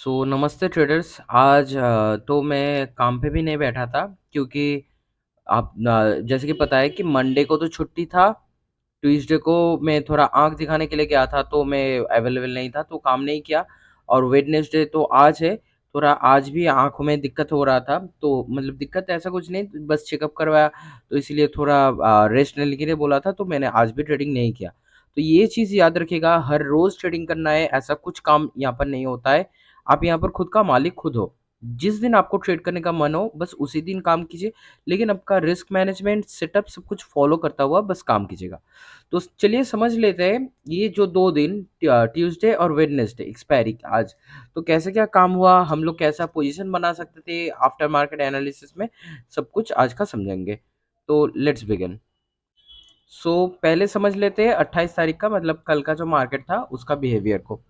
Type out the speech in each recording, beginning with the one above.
नमस्ते ट्रेडर्स। आज तो मैं काम पे भी नहीं बैठा था क्योंकि आप जैसे कि पता है कि मंडे को तो छुट्टी था। ट्यूसडे को मैं थोड़ा आँख दिखाने के लिए गया था तो मैं अवेलेबल नहीं था तो काम नहीं किया। और वेडनेसडे तो आज है, थोड़ा आज भी आँखों में दिक्कत हो रहा था तो मतलब दिक्कत ऐसा कुछ नहीं, बस चेकअप करवाया तो इसीलिए थोड़ा रेस्ट लेने के लिए बोला था तो मैंने आज भी ट्रेडिंग नहीं किया। तो ये चीज़ याद रखिएगा, हर रोज़ ट्रेडिंग करना है ऐसा कुछ काम यहाँ पर नहीं होता है। आप यहाँ पर खुद का मालिक खुद हो। जिस दिन आपको ट्रेड करने का मन हो बस उसी दिन काम कीजिए, लेकिन आपका रिस्क मैनेजमेंट सेटअप सब कुछ फॉलो करता हुआ बस काम कीजिएगा। तो चलिए समझ लेते हैं ये जो 2 दिन ट्यूसडे और वेडनेसडे एक्सपायरी आज, तो कैसे क्या काम हुआ, हम लोग कैसा पोजीशन बना सकते थे आफ्टर मार्केट एनालिसिस में, सब कुछ आज का समझेंगे। तो लेट्स बिगिन। पहले समझ लेते हैं 28 तारीख का मतलब कल का जो मार्केट था उसका बिहेवियर को।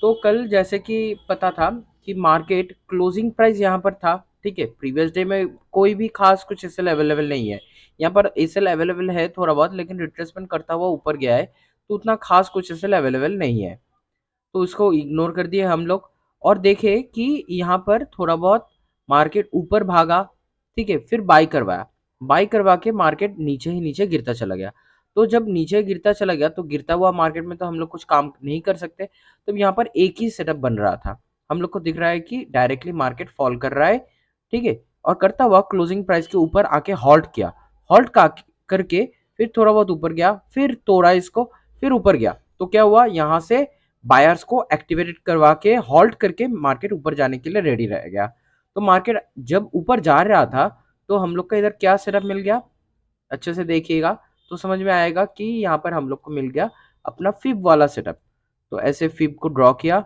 तो कल जैसे कि पता था कि मार्केट क्लोजिंग प्राइस यहाँ पर था, ठीक है। प्रीवियस डे में कोई भी खास कुछ एसएल अवेलेबल नहीं है। यहाँ पर एसएल अवेलेबल है थोड़ा बहुत, लेकिन रिट्रेसमेंट करता हुआ ऊपर गया है तो उतना खास कुछ एसएल अवेलेबल नहीं है, तो उसको इग्नोर कर दिए हम लोग। और देखे कि यहाँ पर थोड़ा बहुत मार्केट ऊपर भागा, ठीक है, फिर बाई करवाया। बाई करवा के मार्केट नीचे ही नीचे गिरता चला गया। तो जब नीचे गिरता चला गया तो गिरता हुआ मार्केट में तो हम लोग कुछ काम नहीं कर सकते। तो यहाँ पर एक ही सेटअप बन रहा था, हम लोग को दिख रहा है कि डायरेक्टली मार्केट फॉल कर रहा है, ठीक है। और करता हुआ क्लोजिंग प्राइस के ऊपर आके हॉल्ट किया। हॉल्ट का करके फिर थोड़ा बहुत ऊपर गया, फिर तोड़ा इसको, फिर ऊपर गया। तो क्या हुआ, यहाँ से बायर्स को एक्टिवेटेड करवा के हॉल्ट करके मार्केट ऊपर जाने के लिए रेडी रह गया। तो मार्केट जब ऊपर जा रहा था तो हम लोग का इधर क्या सेटअप मिल गया, अच्छे से देखिएगा तो समझ में आएगा कि यहाँ पर हम लोग को मिल गया अपना फिब वाला सेटअप। तो ऐसे फिब को ड्रॉ किया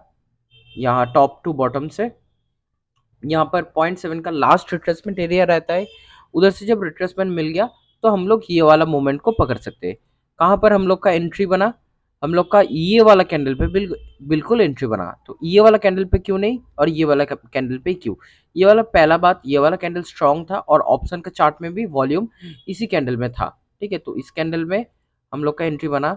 यहाँ टॉप टू बॉटम से। यहाँ पर 0.7 का लास्ट रिट्रेसमेंट एरिया रहता है, उधर से जब रिट्रेसमेंट मिल गया तो हम लोग ये वाला मोमेंट को पकड़ सकते हैं। कहाँ पर हम लोग का एंट्री बना, हम लोग का ये वाला कैंडल पे बिल्कुल एंट्री बना। तो ये वाला कैंडल पे क्यों नहीं और ये वाला कैंडल पे क्यों, ये वाला पहला बात, ये वाला कैंडल स्ट्रांग था और ऑप्शन का चार्ट में भी वॉल्यूम इसी कैंडल में था, ठीक है। तो इस कैंडल में हम लोग का एंट्री बना।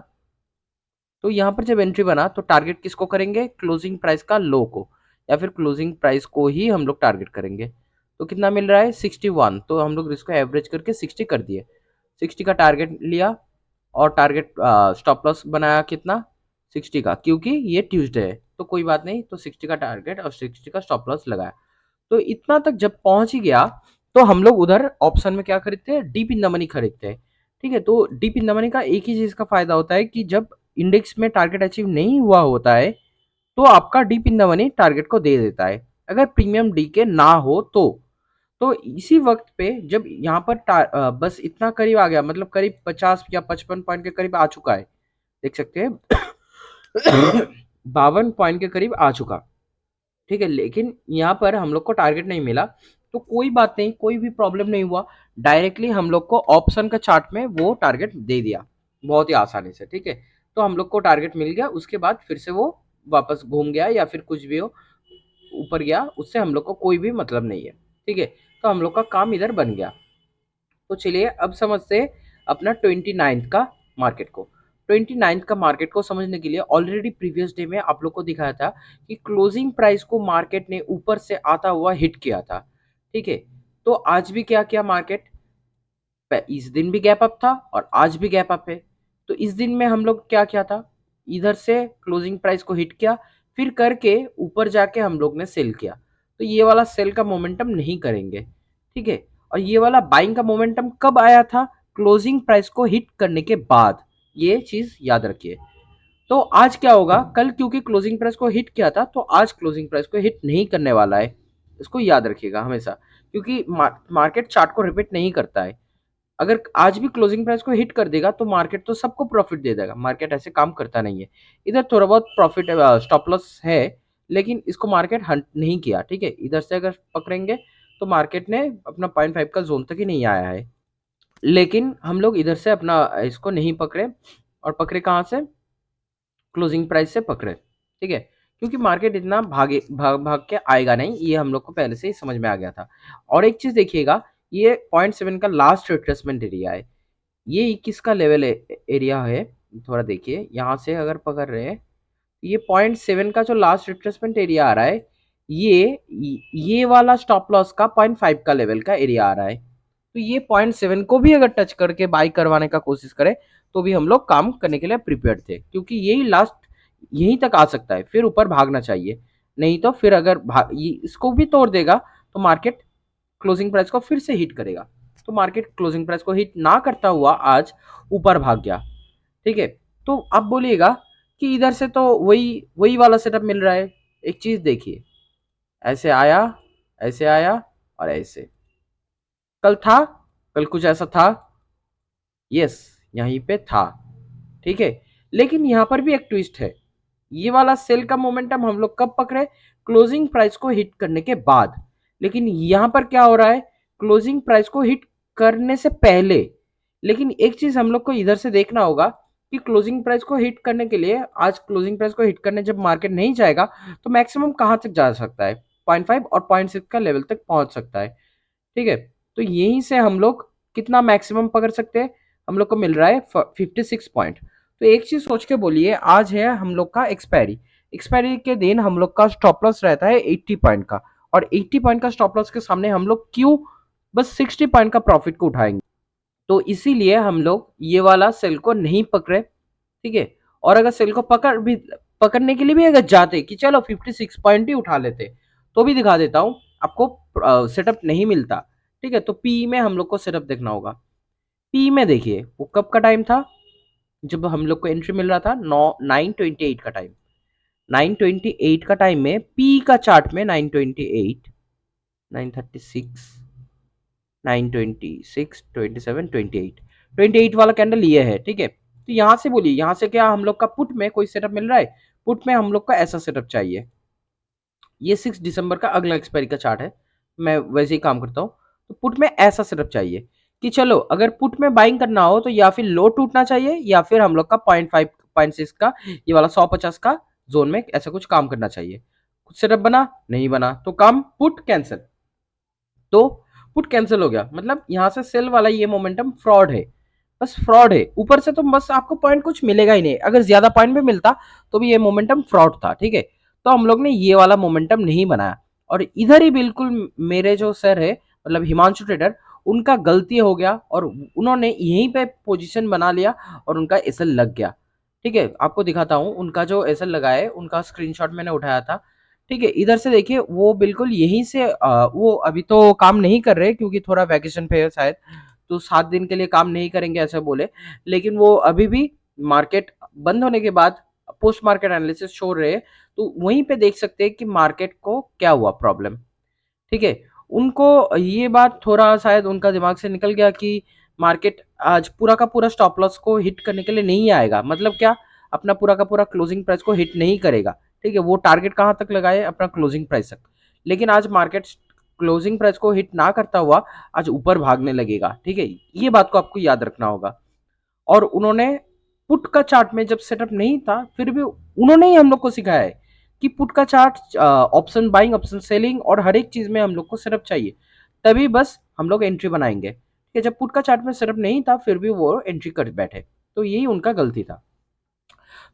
तो यहाँ पर जब एंट्री बना तो टारगेट किसको करेंगे, क्लोजिंग प्राइस का लो को, या फिर क्लोजिंग प्राइस को ही हम लोग टारगेट करेंगे। तो कितना मिल रहा है 61, तो हम लोग इसको एवरेज करके 60 कर दिए। 60 का टारगेट लिया और टारगेट स्टॉप लॉस बनाया कितना, 60 का, क्योंकि ये ट्यूसडे है तो कोई बात नहीं, तो 60 का टारगेट और 60 का स्टॉप लॉस लगाया। तो इतना तक जब पहुंच ही गया तो हम लोग उधर ऑप्शन में क्या खरीदते हैं, डीप इन द मनी खरीदते हैं, ठीक है। तो डीप इन द मनी का एक ही चीज का फायदा होता है कि जब इंडेक्स में टारगेट अचीव नहीं हुआ होता है तो आपका deep in the money target को दे देता है, अगर प्रीमियम डी के ना हो तो इसी वक्त पे जब यहाँ पर बस इतना करीब आ गया, मतलब करीब 50 या 55 पॉइंट के करीब आ चुका है, देख सकते हैं 52 पॉइंट के करीब आ चुका, ठीक है। लेकिन यहाँ पर हम लोग को टारगेट नहीं मिला, तो कोई बात नहीं, कोई भी प्रॉब्लम नहीं हुआ। डायरेक्टली हम लोग को ऑप्शन का चार्ट में वो टारगेट दे दिया बहुत ही आसानी से, ठीक है। तो हम लोग को टारगेट मिल गया, उसके बाद फिर से वो वापस घूम गया या फिर कुछ भी हो ऊपर गया, उससे हम लोग को कोई भी मतलब नहीं है, ठीक है। तो हम लोग का काम इधर बन गया। तो चलिए अब समझते हैं अपना 29th का मार्केट को। 29th का मार्केट को समझने के लिए ऑलरेडी प्रीवियस डे में आप लोग को दिखाया था कि क्लोजिंग प्राइस को मार्केट ने ऊपर से आता हुआ हिट किया था, ठीक है। तो आज भी क्या किया मार्केट, इस दिन भी गैप अप था और आज भी गैप अप है। तो इस दिन में हम लोग क्या किया था, इधर से क्लोजिंग प्राइस को हिट किया, फिर करके ऊपर जाके हम लोग ने सेल किया। तो ये वाला सेल का मोमेंटम नहीं करेंगे, ठीक है। और ये वाला बाइंग का मोमेंटम कब आया था, क्लोजिंग प्राइस को हिट करने के बाद, ये चीज याद रखिए। तो आज क्या होगा, कल क्योंकि क्लोजिंग प्राइस को हिट किया था तो आज क्लोजिंग प्राइस को हिट नहीं करने वाला है, इसको याद रखिएगा हमेशा, क्योंकि मार्केट चार्ट को रिपीट नहीं करता है। अगर आज भी क्लोजिंग प्राइस को हिट कर देगा तो मार्केट तो सबको प्रॉफिट दे देगा, मार्केट ऐसे काम करता नहीं है। इधर थोड़ा बहुत प्रॉफिट स्टॉप लॉस है, लेकिन इसको मार्केट हंट नहीं किया, ठीक है। इधर से अगर पकड़ेंगे तो मार्केट ने अपना 0.5 का जोन तक ही नहीं आया है, लेकिन हम लोग इधर से अपना इसको नहीं पकड़े, और पकड़े कहाँ से, क्लोजिंग प्राइस से पकड़े, ठीक है। क्योंकि मार्केट इतना भाग के आएगा नहीं, ये हम लोग को पहले से ही समझ में आ गया था। और एक चीज देखिएगा, ये 0.7 का लास्ट रिट्रेसमेंट एरिया है, ये 21 का लेवल एरिया है। थोड़ा देखिए यहाँ से अगर पकड़ रहे हैं, ये 0.7 का जो लास्ट रिट्रेसमेंट एरिया आ रहा है, ये वाला स्टॉप लॉस का 0.5 का लेवल का एरिया आ रहा है, तो ये 0.7 को भी अगर टच करके बाई करवाने का कोशिश करें तो भी हम लोग काम करने के लिए प्रिपेयर थे, क्योंकि यही लास्ट यहीं तक आ सकता है, फिर ऊपर भागना चाहिए। नहीं तो फिर अगर ये इसको भी तोड़ देगा तो मार्केट क्लोजिंग प्राइस को फिर से हिट करेगा। तो मार्केट क्लोजिंग प्राइस को हिट ना करता हुआ आज ऊपर भाग गया। ठीक है, तो आप बोलिएगा कि इधर से तो वही वही वाला सेटअप मिल रहा है। एक चीज देखिए, ऐसे आया, ऐसे आया और ऐसे कल था, कल कुछ ऐसा था, यस यहीं पे था। ठीक है, लेकिन यहां पर भी एक ट्विस्ट है। ये वाला सेल का मोमेंटम हम लोग कब पकड़े? क्लोजिंग प्राइस को हिट करने के बाद। लेकिन यहां पर क्या हो रहा है? क्लोजिंग प्राइस को हिट करने से पहले। लेकिन एक चीज हम लोग को इधर से देखना होगा कि क्लोजिंग प्राइस को हिट करने के लिए, आज क्लोजिंग प्राइस को हिट करने जब मार्केट नहीं जाएगा तो मैक्सिमम कहां तक जा सकता है? 0.5 और 0.6 का लेवल तक पहुंच सकता है। ठीक है, तो यहीं से हम लोग कितना मैक्सिमम पकड़ सकते हैं? हम लोग को मिल रहा है 56 पॉइंट। तो एक चीज सोच के बोलिए, आज है हम लोग का एक्सपायरी, एक्सपायरी के दिन हम लोग का स्टॉप लॉस रहता है 80 पॉइंट का, और 80 पॉइंट का स्टॉप लॉस के सामने हम लोग क्यों बस 60 पॉइंट का प्रॉफिट को उठाएंगे? तो इसीलिए हम लोग ये वाला सेल को नहीं पकड़े। ठीक है, और अगर सेल को पकड़ने के लिए भी अगर जाते कि चलो 56 पॉइंट ही उठा लेते, तो भी दिखा देता हूं आपको, सेटअप नहीं मिलता। ठीक है, तो पी में हम लोग को सेटअप देखना होगा। पी में देखिए वो कब का टाइम था जब हम लोग को एंट्री मिल रहा था? 9:28 का टाइम। 9:28 का टाइम में पी का चार्ट में 9:28, 9:36, 9:26, 27, 28, 28 वाला कैंडल ये है। ठीक है, तो यहां से बोलिए, यहां से क्या हम लोग का पुट में कोई सेटअप मिल रहा है? पुट में हम लोग का ऐसा सेटअप चाहिए। ये 6 दिसंबर का अगला एक्सपायरी का चार्ट है, मैं वैसे ही काम करता हूँ। तो पुट में ऐसा सेटअप चाहिए कि चलो अगर पुट में बाइंग करना हो तो या फिर लो टूटना चाहिए या फिर हम लोग का 0.5 0.6 का ये वाला 150 का जोन में ऐसा कुछ काम करना चाहिए। कुछ सेटअप बना नहीं बना तो काम पुट कैंसिल। तो पुट कैंसिल हो गया, मतलब यहां से सेल वाला ये मोमेंटम फ्रॉड है, बस फ्रॉड है। ऊपर से तो बस आपको पॉइंट कुछ मिलेगा ही नहीं, अगर ज्यादा पॉइंट भी मिलता तो भी ये मोमेंटम फ्रॉड था। ठीक है, तो हम लोग ने ये वाला मोमेंटम नहीं बनाया, और इधर ही बिल्कुल मेरे जो सर है, मतलब हिमांशु ट्रेडर, उनका गलती हो गया और उन्होंने यहीं पे पोजीशन बना लिया और उनका एसएल लग गया। ठीक है, आपको दिखाता हूँ उनका जो एसएल लगा है, उनका स्क्रीनशॉट मैंने उठाया था। ठीक है, इधर से देखिए वो बिल्कुल यहीं से वो अभी तो काम नहीं कर रहे क्योंकि थोड़ा वैकेशन पे है शायद, तो 7 दिन के लिए काम नहीं करेंगे ऐसा बोले। लेकिन वो अभी भी मार्केट बंद होने के बाद पोस्ट मार्केट एनालिसिस छोड़ रहे हैं, तो वहीं पे देख सकते हैं कि मार्केट को क्या हुआ प्रॉब्लम। ठीक है, उनको ये बात थोड़ा शायद उनका दिमाग से निकल गया कि मार्केट आज पूरा का पूरा स्टॉप लॉस को हिट करने के लिए नहीं आएगा, मतलब क्या, अपना पूरा का पूरा क्लोजिंग प्राइस को हिट नहीं करेगा। ठीक है, वो टारगेट कहां तक लगाए? अपना क्लोजिंग प्राइस तक। लेकिन आज मार्केट क्लोजिंग प्राइस को हिट ना करता हुआ आज ऊपर भागने लगेगा। ठीक है, ये बात को आपको याद रखना होगा। और उन्होंने पुट का चार्ट में जब सेटअप नहीं था फिर भी उन्होंने ही हम लोग को सिखाया है कि पुट का chart, option buying, option selling और हर एक चीज में हम लोग को सेटअप चाहिए, तभी बस हम लोग एंट्री बनाएंगे। ठीक है, जब पुट का चार्ट में सेटअप नहीं था फिर भी वो एंट्री कर बैठे, तो यही उनका गलती था।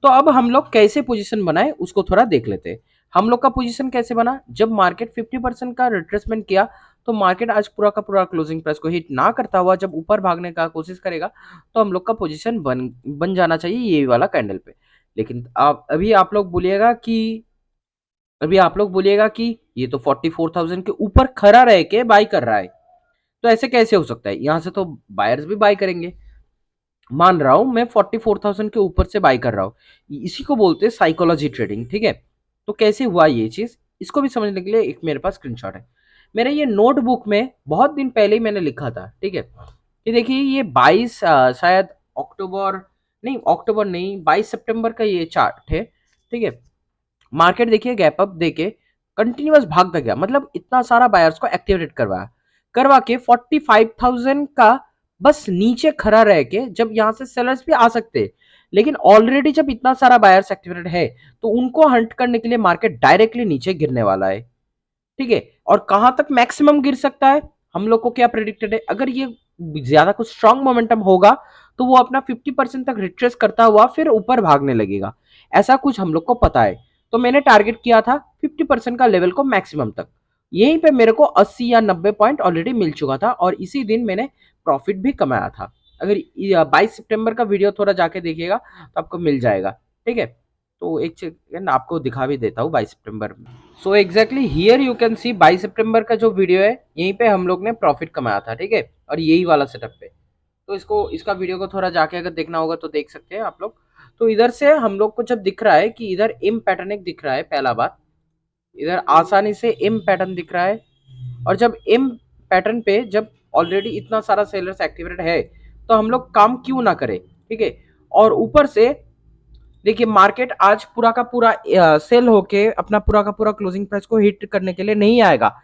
तो अब हम लोग कैसे पोजीशन बनाए उसको थोड़ा देख लेते हैं। हम लोग का पोजीशन कैसे बना? जब मार्केट 50% का रिट्रेसमेंट किया तो मार्केट आज पूरा का पूरा क्लोजिंग प्राइस को हिट ना करता हुआ जब ऊपर भागने का कोशिश करेगा तो हम लोग का पोजीशन बन जाना चाहिए ये वाला कैंडल पे। लेकिन अभी आप लोग बोलिएगा कि ये तो 44,000 के ऊपर खड़ा रह के बाई कर रहा है, तो ऐसे कैसे हो सकता है? यहां से तो बायर्स भी बाई करेंगे। मान रहा हूं मैं 44,000 के ऊपर से बाई कर रहा हूं, इसी को बोलते हैं साइकोलॉजी ट्रेडिंग। ठीक है, तो कैसे हुआ ये चीज, इसको भी समझने के लिए एक मेरे पास स्क्रीनशॉट है। मेरे ये नोटबुक में बहुत दिन पहले ही मैंने लिखा था। ठीक है, ये देखिए ये 22 शायद अक्टूबर, नहीं अक्टूबर नहीं, 22 सितंबर का ये चार्ट है। ठीक है, मार्केट देखिए गैप अप देके कंटिन्यूअस भागता गया, मतलब इतना सारा बायर्स को एक्टिवेट करवाया, करवा के 45,000 का बस नीचे खड़ा रह के जब यहां से सेलर्स भी आ सकते हैं, लेकिन ऑलरेडी जब इतना सारा बायर्स एक्टिवेटेड है तो उनको हंट करने के लिए मार्केट डायरेक्टली नीचे गिरने वाला है। ठीक है, और कहां तक मैक्सिमम गिर सकता है? हम लोग को क्या प्रेडिक्टेड है, अगर ये ज्यादा कुछ स्ट्रांग मोमेंटम होगा तो वो अपना 50% तक रिट्रेस करता हुआ फिर ऊपर भागने लगेगा, ऐसा कुछ हम लोग को पता है। तो मैंने टारगेट किया था 50% का लेवल को मैक्सिमम तक। यहीं पे मेरे को 80 या 90 पॉइंट ऑलरेडी मिल चुका था और इसी दिन मैंने प्रॉफिट भी कमाया था। अगर 22 सितंबर का वीडियो थोड़ा जाके देखिएगा तो आपको मिल जाएगा। ठीक है, तो एक सेकंड आपको दिखा भी देता हूँ 22 सितंबर में। So exactly here you can see 22 सितंबर का जो वीडियो है, यहीं पे हम लोग ने प्रॉफिट कमाया था। ठीक है, और यही वाला सेटअप पे। तो इसका वीडियो को थोड़ा जाके अगर देखना होगा तो देख सकते हैं आप लोग। तो इधर से हम लोग को जब दिख रहा है कि इधर एम पैटर्न एक दिख रहा है, पहला बात इधर आसानी से एम पैटर्न दिख रहा है। और जब एम पैटर्न पे जब ऑलरेडी इतना सारा सेलर्स एक्टिवेटेड है तो हम लोग काम क्यों ना करें। ठीक है, और ऊपर से देखिए मार्केट आज पूरा का पूरा सेल होके अपना पूरा का पूरा क्लोजिंग प्राइस को हिट करने के लिए नहीं आएगा।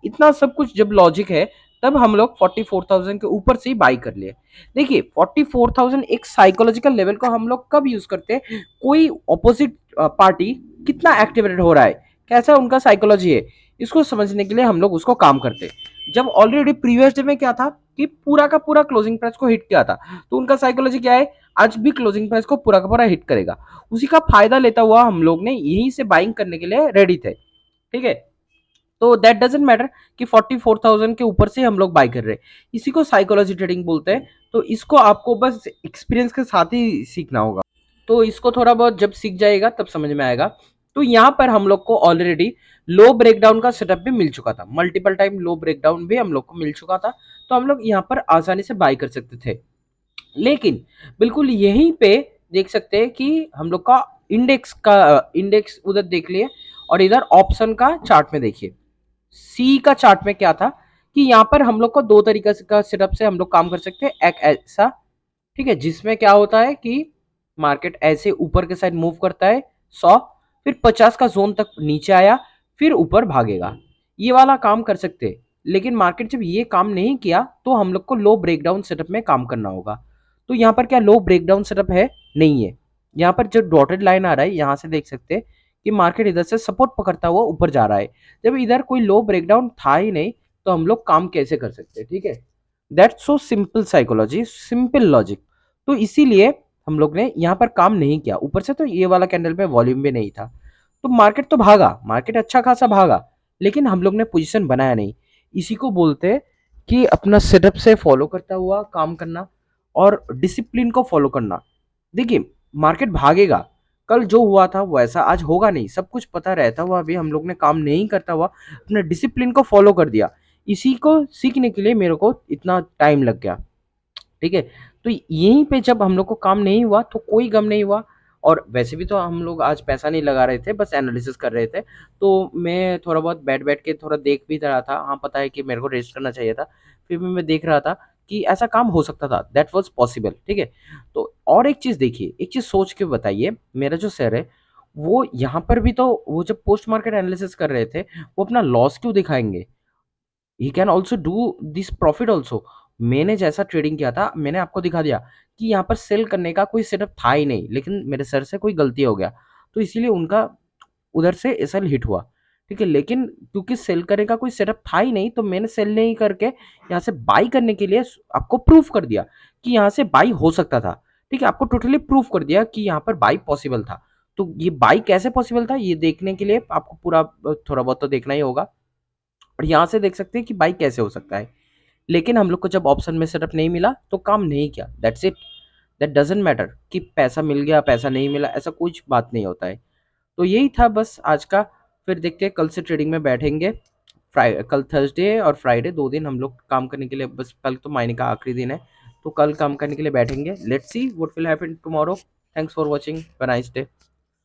इतना सब कुछ जब लॉजिक है तब हम लोग 44,000 के ऊपर से ही बाई कर लिए। देखिए 44,000 एक साइकोलॉजिकल लेवल को हम लोग कब यूज करते हैं, कोई ऑपोजिट पार्टी कितना एक्टिवेटेड हो रहा है, कैसा उनका साइकोलॉजी है, इसको समझने के लिए हम लोग उसको काम करते हैं। जब ऑलरेडी प्रीवियस डे में क्या था कि पूरा का पूरा क्लोजिंग प्राइस को हिट किया था, तो उनका साइकोलॉजी क्या है, आज भी क्लोजिंग प्राइस को पूरा का पूरा हिट करेगा। उसी का फायदा लेता हुआ हम लोग ने यहीं से बाइंग करने के लिए रेडी थे। ठीक है, तो दैट डजेंट मैटर कि 44,000 के ऊपर से हम लोग बाय कर रहे हैं, इसी को साइकोलॉजी ट्रेडिंग बोलते हैं। तो इसको आपको बस एक्सपीरियंस के साथ ही सीखना होगा। तो इसको थोड़ा बहुत जब सीख जाएगा तब समझ में आएगा। तो यहाँ पर हम लोग को ऑलरेडी लो ब्रेकडाउन का सेटअप भी मिल चुका था, मल्टीपल टाइम लो ब्रेकडाउन भी हम लोग को मिल चुका था। तो हम लोग यहाँ पर आसानी से बाय कर सकते थे। लेकिन बिल्कुल यहीं पे देख सकते हैं कि हम लोग का इंडेक्स उधर देख लिए और इधर ऑप्शन का चार्ट में देखिए। सी का चार्ट में क्या था कि यहाँ पर हम लोग को दो तरीके का सेटअप से हम लोग काम कर सकते हैं। एक ऐसा, ठीक है, जिसमें क्या होता है कि मार्केट ऐसे ऊपर के साइड मूव करता है 100, फिर 50 का जोन तक नीचे आया, फिर ऊपर भागेगा, ये वाला काम कर सकते हैं। लेकिन मार्केट जब ये काम नहीं किया तो हम लोग को लो ब्रेकडाउन सेटअप में काम करना होगा। तो यहाँ पर क्या लो ब्रेकडाउन सेटअप है, नहीं है। यहाँ पर जो डॉटेड लाइन आ रहा है यहाँ से देख सकते हैं कि मार्केट इधर से सपोर्ट पकड़ता हुआ ऊपर जा रहा है। जब इधर कोई लो ब्रेकडाउन था ही नहीं तो हम लोग काम कैसे कर सकते हैं। ठीक है, that's so simple psychology, simple logic. तो इसीलिए हम लोग ने यहाँ पर काम नहीं किया। ऊपर से तो ये वाला कैंडल पे वॉल्यूम भी नहीं था, तो मार्केट तो भागा, मार्केट अच्छा खासा भागा, लेकिन हम लोग ने पोजीशन बनाया नहीं। इसी को बोलते हैं कि अपना सेटअप से फॉलो करता हुआ काम करना और डिसिप्लिन को फॉलो करना। देखिए मार्केट भागेगा, कल जो हुआ था वो ऐसा आज होगा नहीं, सब कुछ पता रहता हुआ भी हम लोग ने काम नहीं करता हुआ अपने डिसिप्लिन को फॉलो कर दिया। इसी को सीखने के लिए मेरे को इतना टाइम लग गया। ठीक है, तो यहीं पे जब हम लोग को काम नहीं हुआ तो कोई गम नहीं हुआ। और वैसे भी तो हम लोग आज पैसा नहीं लगा रहे थे, बस एनालिसिस कर रहे थे। तो मैं थोड़ा बहुत बैठ बैठ के थोड़ा देख भी रहा था, हाँ पता है कि मेरे को रेस्ट करना चाहिए था, फिर भी मैं देख रहा था कि ऐसा काम हो सकता था, दैट वाज पॉसिबल। ठीक है, तो और एक चीज देखिए, एक चीज सोच के बताइए, मेरा जो सर है वो यहाँ पर भी तो वो जब पोस्ट मार्केट एनालिसिस कर रहे थे वो अपना लॉस क्यों दिखाएंगे, he can also do this profit also. मैंने जैसा ट्रेडिंग किया था मैंने आपको दिखा दिया कि यहाँ पर सेल करने का कोई सेटअप था ही नहीं, लेकिन मेरे सर से कोई गलती हो गया तो इसीलिए उनका उधर से एसएल हिट हुआ। ठीक है, लेकिन क्योंकि सेल करने का कोई सेटअप था ही नहीं तो मैंने सेल नहीं करके यहाँ से बाई करने के लिए आपको प्रूफ कर दिया कि यहाँ से बाई हो सकता था। ठीक है, आपको टोटली प्रूफ कर दिया कि यहाँ पर बाई पॉसिबल था। तो ये बाई कैसे पॉसिबल था ये देखने के लिए आपको पूरा थोड़ा बहुत तो देखना ही होगा। और यहाँ से देख सकते हैं कि बाई कैसे हो सकता है। लेकिन हम लोग को जब ऑप्शन में सेटअप नहीं मिला तो काम नहीं किया, that's it. That doesn't matter कि पैसा मिल गया पैसा नहीं मिला, ऐसा कुछ बात नहीं होता है। तो यही था बस आज का। फिर देखते हैं कल से ट्रेडिंग में बैठेंगे। कल थर्सडे और फ्राइडे 2 दिन हम लोग काम करने के लिए, बस कल तो महीने का आखिरी दिन है तो कल काम करने के लिए बैठेंगे। Let's see what will happen tomorrow. Thanks for watching, have a nice day.